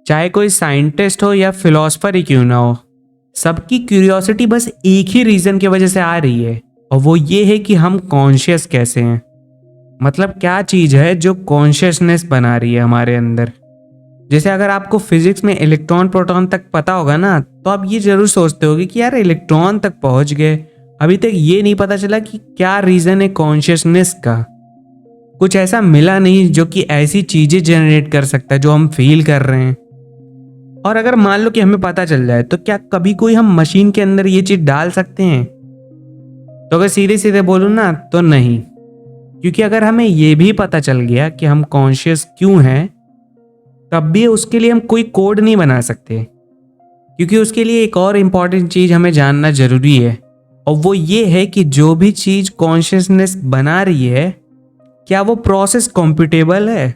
चाहे कोई साइंटिस्ट हो या फिलोसफर ही क्यों ना हो, सबकी क्यूरियोसिटी बस एक ही रीजन की वजह से आ रही है, और वो ये है कि हम कॉन्शियस कैसे हैं। मतलब क्या चीज है जो कॉन्शियसनेस बना रही है हमारे अंदर। जैसे अगर आपको फिजिक्स में इलेक्ट्रॉन प्रोटॉन तक पता होगा ना, तो आप ये जरूर सोचते होगे कि यार इलेक्ट्रॉन तक पहुंच गए, अभी तक ये नहीं पता चला कि क्या रीजन है कॉन्शियसनेस का। कुछ ऐसा मिला नहीं जो कि ऐसी चीजें जनरेट कर सकता है जो हम फील कर रहे हैं। और अगर मान लो कि हमें पता चल जाए, तो क्या कभी कोई हम मशीन के अंदर ये चीज डाल सकते हैं? तो अगर सीधे सीधे बोलूं ना, तो नहीं। क्योंकि अगर हमें ये भी पता चल गया कि हम कॉन्शियस क्यों हैं, तब भी उसके लिए हम कोई कोड नहीं बना सकते। क्योंकि उसके लिए एक और इम्पॉर्टेंट चीज हमें जानना जरूरी है, और वो ये है कि जो भी चीज कॉन्शियसनेस बना रही है, क्या वो प्रोसेस कॉम्पिटेबल है?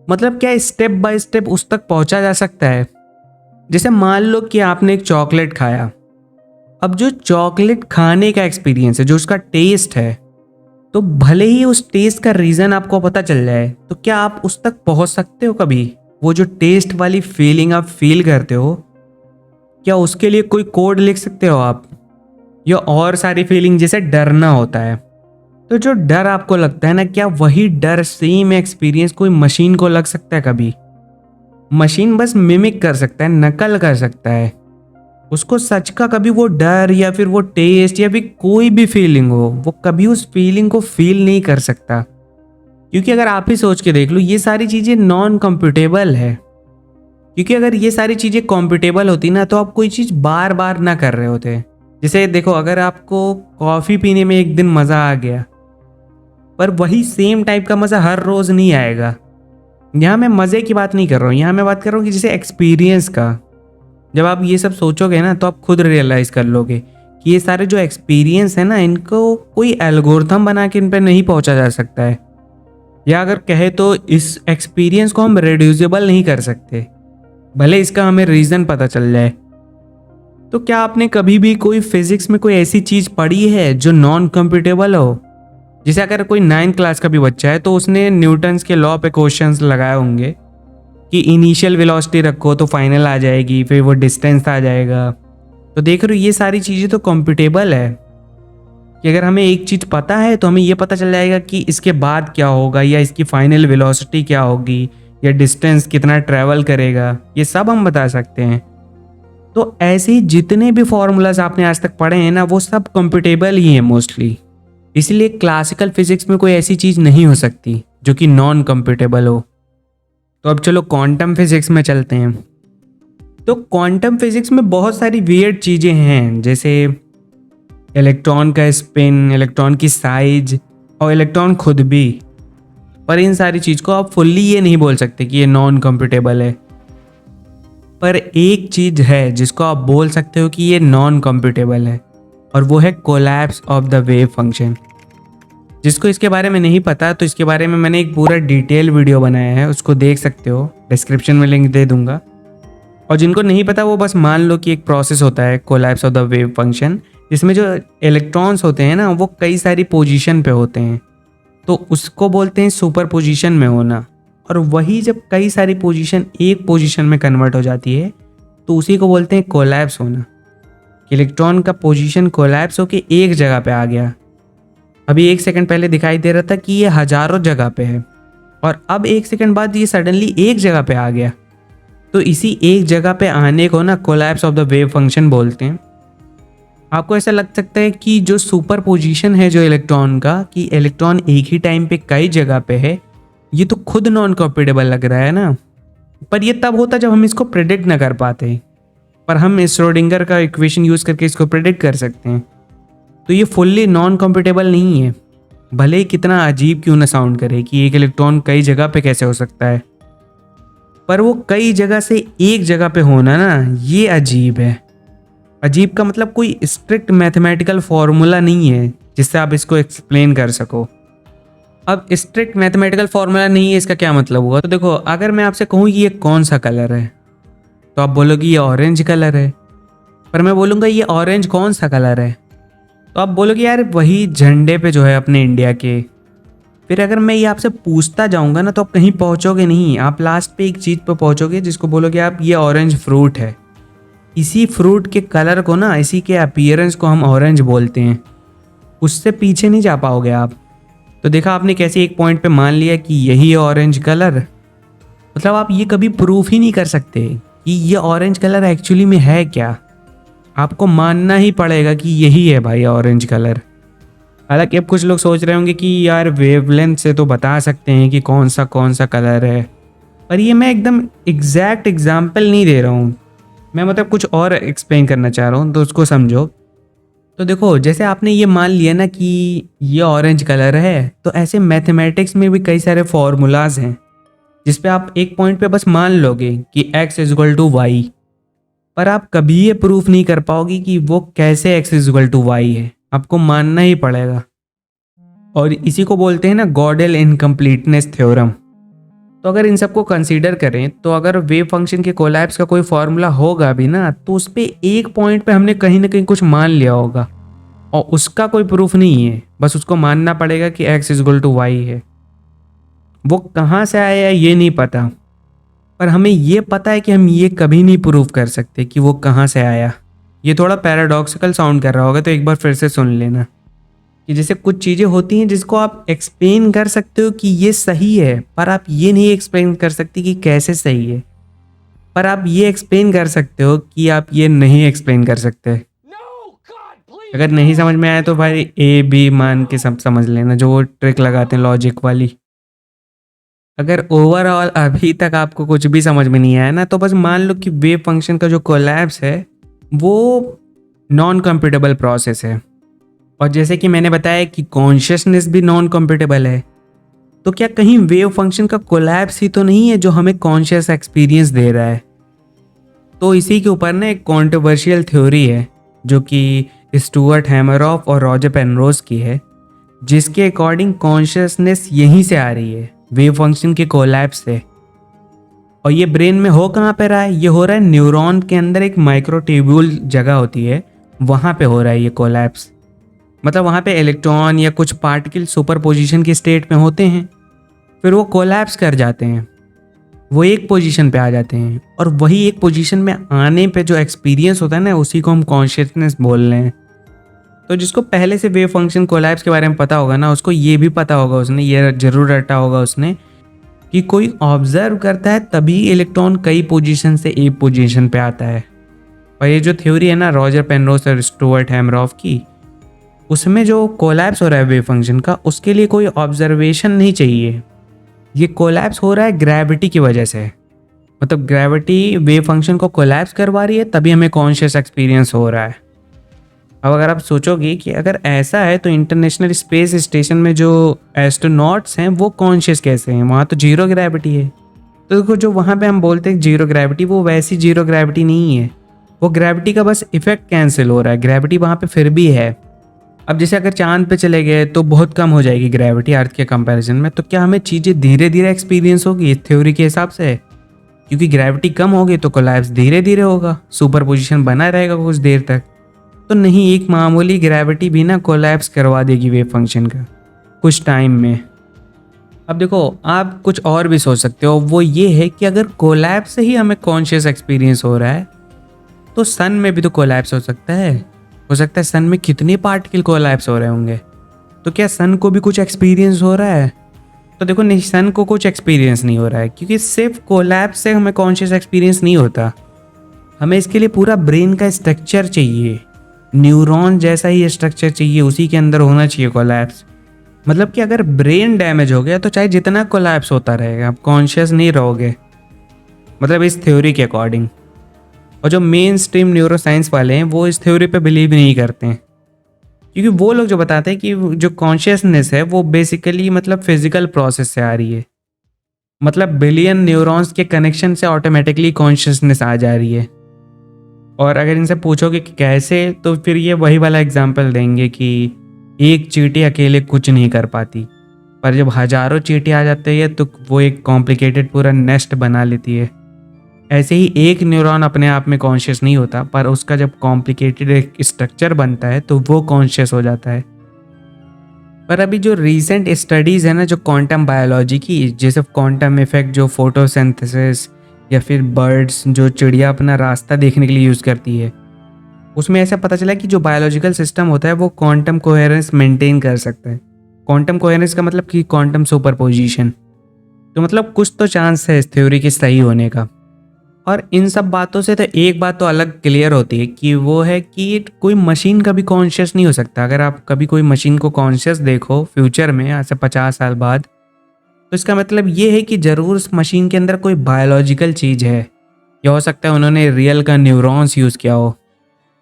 मतलब क्या स्टेप बाय स्टेप उस तक पहुंचा जा सकता है? जैसे मान लो कि आपने एक चॉकलेट खाया। अब जो चॉकलेट खाने का एक्सपीरियंस है, जो उसका टेस्ट है, तो भले ही उस टेस्ट का रीजन आपको पता चल जाए, तो क्या आप उस तक पहुंच सकते हो कभी? वो जो टेस्ट वाली फीलिंग आप फील करते हो, क्या उसके लिए कोई कोड लिख सकते हो आप? या और सारी फीलिंग जैसे डरना होता है, तो जो डर आपको लगता है ना, क्या वही डर सेम एक्सपीरियंस कोई मशीन को लग सकता है कभी? मशीन बस मिमिक कर सकता है, नकल कर सकता है। उसको सच का कभी वो डर या फिर वो टेस्ट या फिर कोई भी फीलिंग हो, वो कभी उस फीलिंग को फील नहीं कर सकता। क्योंकि अगर आप ही सोच के देख लो, ये सारी चीजें नॉन कंप्यूटेबल है। क्योंकि अगर ये सारी चीजें कंप्यूटेबल होती ना, तो आप कोई चीज बार बार ना कर रहे होते। जैसे देखो, अगर आपको कॉफी पीने में एक दिन मजा आ गया, पर वही सेम टाइप का मजा हर रोज नहीं आएगा। यहाँ मैं मजे की बात नहीं कर रहा हूँ, यहाँ मैं बात कर रहा हूँ कि जैसे एक्सपीरियंस का। जब आप ये सब सोचोगे ना, तो आप खुद रियलाइज कर लोगे कि ये सारे जो एक्सपीरियंस है ना, इनको कोई एल्गोरिथम बना के इन पर नहीं पहुंचा जा सकता है। या अगर कहे तो इस एक्सपीरियंस को हम रिड्यूसिबल नहीं कर सकते, भले इसका हमें रीजन पता चल जाए। तो क्या आपने कभी भी कोई फिजिक्स में कोई ऐसी चीज पढ़ी है जो नॉन कंप्यूटेबल हो? जैसे अगर कोई 9th क्लास का भी बच्चा है, तो उसने न्यूटन्स के लॉ पे क्वेश्चंस लगाए होंगे कि इनिशियल वेलोसिटी रखो तो फाइनल आ जाएगी, फिर वो डिस्टेंस आ जाएगा। तो देख रहे हो, ये सारी चीज़ें तो कंप्यूटेबल है कि अगर हमें एक चीज़ पता है, तो हमें ये पता चल जाएगा कि इसके बाद क्या होगा, या इसकी फाइनल वेलोसिटी क्या होगी, या डिस्टेंस कितना ट्रैवल करेगा, ये सब हम बता सकते हैं। तो ऐसे ही जितने भी फॉर्मूलाज आपने आज तक पढ़े हैं ना, वो सब कंप्यूटेबल ही हैं मोस्टली। इसलिए क्लासिकल फिजिक्स में कोई ऐसी चीज़ नहीं हो सकती जो कि नॉन कंप्यूटेबल हो। तो अब चलो क्वांटम फिजिक्स में चलते हैं। तो क्वांटम फिजिक्स में बहुत सारी वियर्ड चीज़ें हैं, जैसे इलेक्ट्रॉन का स्पिन, इलेक्ट्रॉन की साइज, और इलेक्ट्रॉन खुद भी। पर इन सारी चीज़ को आप फुल्ली ये नहीं बोल सकते कि ये नॉन कंप्यूटेबल है। पर एक चीज़ है जिसको आप बोल सकते हो कि ये नॉन कंप्यूटेबल है, और वो है collapse of the wave function. जिसको इसके बारे में नहीं पता, तो इसके बारे में मैंने एक पूरा डिटेल वीडियो बनाया है, उसको देख सकते हो, डिस्क्रिप्शन में लिंक दे दूंगा। और जिनको नहीं पता, वो बस मान लो कि एक प्रोसेस होता है collapse of the wave function, जिसमें जो इलेक्ट्रॉन्स होते हैं ना, वो कई सारी पोजीशन पे होते हैं, तो उसको बोलते हैं सुपर पोजीशन में होना। और वही जब कई सारी पोजीशन एक पोजीशन में कन्वर्ट हो जाती है, तो उसी को बोलते हैं कोलैप्स होना। इलेक्ट्रॉन का पोजीशन कोलैप्स होके एक जगह पे आ गया। अभी 1 सेकंड पहले दिखाई दे रहा था कि ये हजारों जगह पे है, और अब 1 सेकंड बाद ये सडनली एक जगह पे आ गया। तो इसी एक जगह पे आने को ना collapse of the wave function बोलते हैं। आपको ऐसा लग सकता है कि जो सुपर पोजीशन है जो इलेक्ट्रॉन का, कि इलेक्ट्रॉन एक ही टाइम पे कई जगह पे है, ये तो खुद नॉन कंप्यूटेबल लग रहा है ना। पर ये तब होता जब हम इसको प्रेडिक्ट ना कर पाते, पर हम श्रोडिंगर का इक्वेशन यूज करके इसको प्रेडिक्ट कर सकते हैं। तो ये फुल्ली नॉन कंप्यूटेबल नहीं है, भले ही कितना अजीब क्यों ना साउंड करे कि एक इलेक्ट्रॉन कई जगह पे कैसे हो सकता है। पर वो कई जगह से एक जगह पे होना ना, ये अजीब है। अजीब का मतलब कोई स्ट्रिक्ट मैथमेटिकल फॉर्मूला नहीं है जिससे आप इसको एक्सप्लेन कर सको। अब स्ट्रिक्ट मैथमेटिकल फॉर्मूला नहीं है, इसका क्या मतलब हुआ? तो देखो, अगर मैं आपसे कहूँ ये कौन सा कलर है, तो आप बोलोगे ये ऑरेंज कलर है। पर मैं बोलूँगा ये ऑरेंज कौन सा कलर है, तो आप बोलोगे यार वही झंडे पे जो है अपने इंडिया के। फिर अगर मैं ये आपसे पूछता जाऊंगा ना तो आप कहीं पहुंचोगे नहीं, आप लास्ट पे एक चीज़ पे पहुंचोगे जिसको बोलोगे आप ये ऑरेंज फ्रूट है। इसी फ्रूट के कलर को ना, इसी के अपीयरेंस को हम ऑरेंज बोलते हैं, उससे पीछे नहीं जा पाओगे आप। तो देखा आपने कैसे एक पॉइंट पे मान लिया कि यही है ऑरेंज कलर। मतलब आप ये कभी प्रूफ ही नहीं कर सकते कि ये ऑरेंज कलर एक्चुअली में है क्या, आपको मानना ही पड़ेगा कि यही है भाई ऑरेंज कलर। हालांकि अब कुछ लोग सोच रहे होंगे कि यार वेवलेंथ से तो बता सकते हैं कि कौन सा कलर है, पर ये मैं एकदम एग्जैक्ट एग्जाम्पल नहीं दे रहा हूँ, मैं मतलब कुछ और एक्सप्लेन करना चाह रहा हूँ, तो उसको समझो। तो देखो जैसे आपने ये मान लिया ना कि ये ऑरेंज कलर है, तो ऐसे मैथमेटिक्स में भी कई सारे फॉर्मूलाज हैं जिस पे आप एक पॉइंट पे बस मान लोगे कि x is equal to y, पर आप कभी ये प्रूफ नहीं कर पाओगे कि वो कैसे x is equal to y है, आपको मानना ही पड़ेगा। और इसी को बोलते हैं ना गॉडेल इनकम्प्लीटनेस थ्योरम। तो अगर इन सबको कंसीडर करें तो अगर वेव फंक्शन के कोलैप्स का कोई फॉर्मूला होगा भी ना, तो उस पे एक पॉइंट पे हमने कहीं ना कहीं कुछ मान लिया होगा और उसका कोई प्रूफ नहीं है, बस उसको मानना पड़ेगा कि x is equal to y है। वो कहाँ से आया है ये नहीं पता, पर हमें ये पता है कि हम ये कभी नहीं प्रूफ कर सकते कि वो कहाँ से आया। ये थोड़ा पैराडॉक्सिकल साउंड कर रहा होगा, तो एक बार फिर से सुन लेना कि जैसे कुछ चीज़ें होती हैं जिसको आप एक्सप्लेन कर सकते हो कि ये सही है, पर आप ये नहीं एक्सप्लेन कर सकते कि कैसे सही है, पर आप ये एक्सप्लेन कर सकते हो कि आप ये नहीं एक्सप्लेन कर सकते। अगर नहीं समझ में आया तो भाई ए बी मान के सब समझ लेना, जो वो ट्रिक लगाते हैं लॉजिक वाली। अगर ओवरऑल अभी तक आपको कुछ भी समझ में नहीं आया ना, तो बस मान लो कि वेव फंक्शन का जो कोलैप्स है वो नॉन कंप्यूटेबल प्रोसेस है, और जैसे कि मैंने बताया कि कॉन्शियसनेस भी नॉन कंप्यूटेबल है, तो क्या कहीं वेव फंक्शन का कोलैप्स ही तो नहीं है जो हमें कॉन्शियस एक्सपीरियंस दे रहा है। तो इसी के ऊपर ना एक कॉन्ट्रोवर्शियल थ्योरी है जो कि स्टुअर्ट हैमरऑफ और रॉजर पेनरोज की है, जिसके अकॉर्डिंग कॉन्शियसनेस यहीं से आ रही है, वेव फंक्शन के कोलैप्स से। और ये ब्रेन में हो कहाँ पे रहा है, ये हो रहा है न्यूरॉन के अंदर एक माइक्रोट्यूब्यूल जगह होती है, वहाँ पे हो रहा है ये कोलैप्स। मतलब वहाँ पे इलेक्ट्रॉन या कुछ पार्टिकल सुपरपोजिशन की स्टेट में होते हैं, फिर वो कोलैप्स कर जाते हैं, वो एक पोजीशन पे आ जाते हैं, और वही एक पोजीशन में आने पे जो एक्सपीरियंस होता है ना, उसी को हम कॉन्शियसनेस बोल रहे हैं। तो जिसको पहले से वेव फंक्शन कोलैप्स के बारे में पता होगा ना, उसको ये भी पता होगा, उसने ये जरूर रटा होगा उसने कि कोई ऑब्जर्व करता है तभी इलेक्ट्रॉन कई पोजीशन से एक पोजीशन पे आता है। और ये जो थ्योरी है ना रॉजर पेनरोज और स्टुअर्ट हैमरॉफ की, उसमें जो कोलैप्स हो रहा है वेव फंक्शन का, उसके लिए कोई ऑब्जर्वेशन नहीं चाहिए, ये कोलैप्स हो रहा है ग्रेविटी की वजह से। मतलब ग्रेविटी वेव फंक्शन को कोलैप्स करवा रही है, तभी हमें कॉन्शियस एक्सपीरियंस हो रहा है। अब अगर आप सोचोगे कि अगर ऐसा है तो इंटरनेशनल स्पेस स्टेशन में जो एस्ट्रोनॉट्स हैं वो कॉन्शियस कैसे हैं, वहाँ तो जीरो ग्रेविटी है। तो देखो जो वहाँ पे हम बोलते हैं जीरो ग्रेविटी, वो वैसी जीरो ग्रेविटी नहीं है, वो ग्रेविटी का बस इफेक्ट कैंसिल हो रहा है, ग्रेविटी वहाँ पे फिर भी है। अब जैसे अगर चांद पे चले गए तो बहुत कम हो जाएगी ग्रेविटी अर्थ के कंपैरिजन में, तो क्या हमें चीज़ें धीरे धीरे एक्सपीरियंस होगी इस थ्योरी के हिसाब से, क्योंकि ग्रेविटी कम होगी तो कोलैप्स धीरे धीरे होगा, सुपर पोजिशन बना रहेगा कुछ देर तक। तो नहीं, एक मामूली ग्रेविटी भी ना कोलैप्स करवा देगी वेव फंक्शन का कुछ टाइम में। अब देखो आप कुछ और भी सोच सकते हो, वो ये है कि अगर कोलैप्स से ही हमें कॉन्शियस एक्सपीरियंस हो रहा है तो सन में भी तो कोलैप्स हो सकता है। हो सकता है सन में कितने पार्टिकल कोलैप्स हो रहे होंगे, तो क्या सन को भी कुछ एक्सपीरियंस हो रहा है? तो देखो नहीं, सन को कुछ एक्सपीरियंस नहीं हो रहा है, क्योंकि सिर्फ कोलैप्स से हमें कॉन्शियस एक्सपीरियंस नहीं होता, हमें इसके लिए पूरा ब्रेन का स्ट्रक्चर चाहिए, न्यूरॉन जैसा ही स्ट्रक्चर चाहिए, उसी के अंदर होना चाहिए कोलैप्स। मतलब कि अगर ब्रेन डैमेज हो गया तो चाहे जितना कोलैप्स होता रहेगा आप कॉन्शियस नहीं रहोगे, मतलब इस थ्योरी के अकॉर्डिंग। और जो मेन स्ट्रीम न्यूरोसाइंस वाले हैं वो इस थ्योरी पे बिलीव नहीं करते हैं, क्योंकि वो लोग जो बताते हैं कि जो कॉन्शियसनेस है वो बेसिकली मतलब फिजिकल प्रोसेस से आ रही है, मतलब बिलियन न्यूरॉन्स के कनेक्शन से ऑटोमेटिकली कॉन्शियसनेस आ जा रही है। और अगर इनसे पूछोगे कि कैसे, तो फिर ये वही वाला एग्जाम्पल देंगे कि एक चींटी अकेले कुछ नहीं कर पाती, पर जब हजारों चींटी आ जाती है तो वो एक कॉम्प्लिकेटेड पूरा नेस्ट बना लेती है। ऐसे ही एक न्यूरॉन अपने आप में कॉन्शियस नहीं होता, पर उसका जब कॉम्प्लिकेटेड एक स्ट्रक्चर बनता है तो वो कॉन्शियस हो जाता है। पर अभी जो रीसेंट स्टडीज़ है ना जो क्वांटम बायोलॉजी की, जैसे क्वांटम इफेक्ट जो फोटोसिंथेसिस या फिर बर्ड्स जो चिड़िया अपना रास्ता देखने के लिए यूज़ करती है, उसमें ऐसा पता चला कि जो बायोलॉजिकल सिस्टम होता है वो क्वांटम कोहेरेंस मेंटेन कर सकता है। क्वांटम कोहेरेंस का मतलब कि क्वांटम सुपरपोजिशन। तो मतलब कुछ तो चांस है इस थ्योरी के सही होने का। और इन सब बातों से तो एक बात तो अलग क्लियर होती है कि वो है कि कोई मशीन कभी कॉन्शियस नहीं हो सकता। अगर आप कभी कोई मशीन को कॉन्शियस देखो फ्यूचर में, आज से 50 साल बाद, तो इसका मतलब ये है कि ज़रूर उस मशीन के अंदर कोई बायोलॉजिकल चीज़ है। या हो सकता है उन्होंने रियल का न्यूरॉन्स यूज़ किया हो,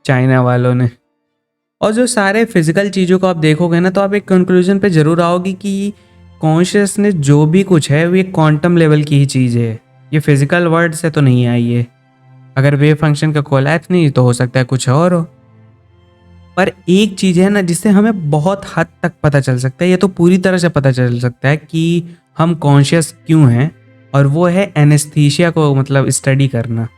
चाइना वालों ने। और जो सारे फिजिकल चीज़ों को आप देखोगे ना, तो आप एक कंक्लूजन पे ज़रूर आओगे कि कॉन्शियसनेस जो भी कुछ है वो एक क्वांटम लेवल की ही चीज़ है। ये फिजिकल वर्ड से तो नहीं आई है। अगर वेव फंक्शन का कोलैप्स नहीं तो हो सकता है कुछ और हो। पर एक चीज़ है ना जिससे हमें बहुत हद तक पता चल सकता है, ये तो पूरी तरह से पता चल सकता है कि हम कॉन्शियस क्यों हैं, और वो है एनेस्थीसिया को मतलब स्टडी करना।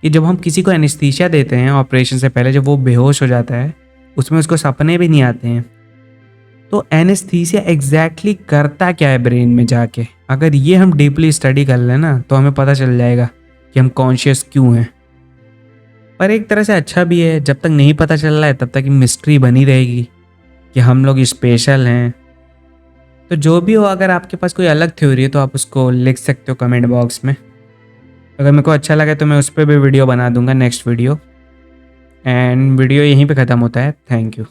कि जब हम किसी को एनेस्थीसिया देते हैं ऑपरेशन से पहले, जब वो बेहोश हो जाता है, उसमें उसको सपने भी नहीं आते हैं, तो एनेस्थीसिया एग्जैक्टली करता क्या है ब्रेन में जाके, अगर ये हम डीपली स्टडी कर लें ना तो हमें पता चल जाएगा कि हम कॉन्शियस क्यों हैं। पर एक तरह से अच्छा भी है, जब तक नहीं पता चल रहा है तब तक मिस्ट्री बनी रहेगी कि हम लोग स्पेशल हैं। तो जो भी हो, अगर आपके पास कोई अलग थ्योरी है तो आप उसको लिख सकते हो कमेंट बॉक्स में। अगर मेरे को अच्छा लगे तो मैं उस पर भी वीडियो बना दूंगा, नेक्स्ट वीडियो। एंड वीडियो यहीं पे ख़त्म होता है। Thank you.